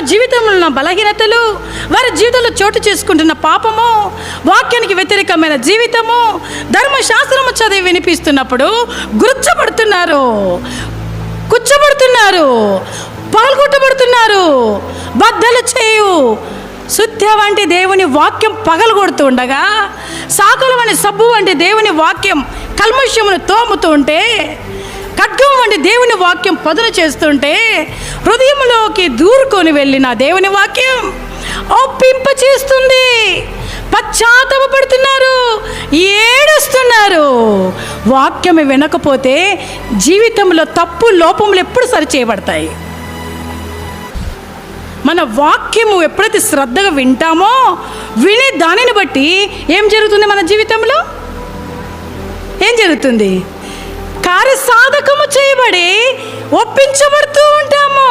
జీవితంలో ఉన్న బలహీనతలు, వారి జీవితంలో చోటు చేసుకుంటున్న పాపము, వాక్యానికి వ్యతిరేకమైన జీవితము, ధర్మశాస్త్రము చదివి వినిపిస్తున్నప్పుడు గుర్చబడుతున్నారు, కూర్చోబడుతున్నారు, పగలగొట్టబడుతున్నారు. బద్దలు చేయు శుద్ధ వంటి దేవుని వాక్యం పగలగొడుతూ ఉండగా, సాకుల వంటి సబ్బు వంటి దేవుని వాక్యం కల్మషమును తోముతూ ఉంటే, ఖడ్గం వంటి దేవుని వాక్యం పదును చేస్తుంటే, హృదయంలోకి దూరుకొని వెళ్ళిన దేవుని వాక్యం ఒప్పింప చేస్తుంది. పశ్చాత్తాపపడుతున్నారు, ఏడుస్తున్నారు. వాక్యం వినకపోతే జీవితంలో తప్పు లోపములు ఎప్పుడు సరిచేయబడతాయి? మన వాక్యము ఎప్పుడైతే శ్రద్ధగా వింటామో, వినే దానిని బట్టి ఏం జరుగుతుంది? మన జీవితంలో ఏం జరుగుతుంది? కార్యసాధకము చేయబడి ఒప్పించబడుతూ ఉంటాము.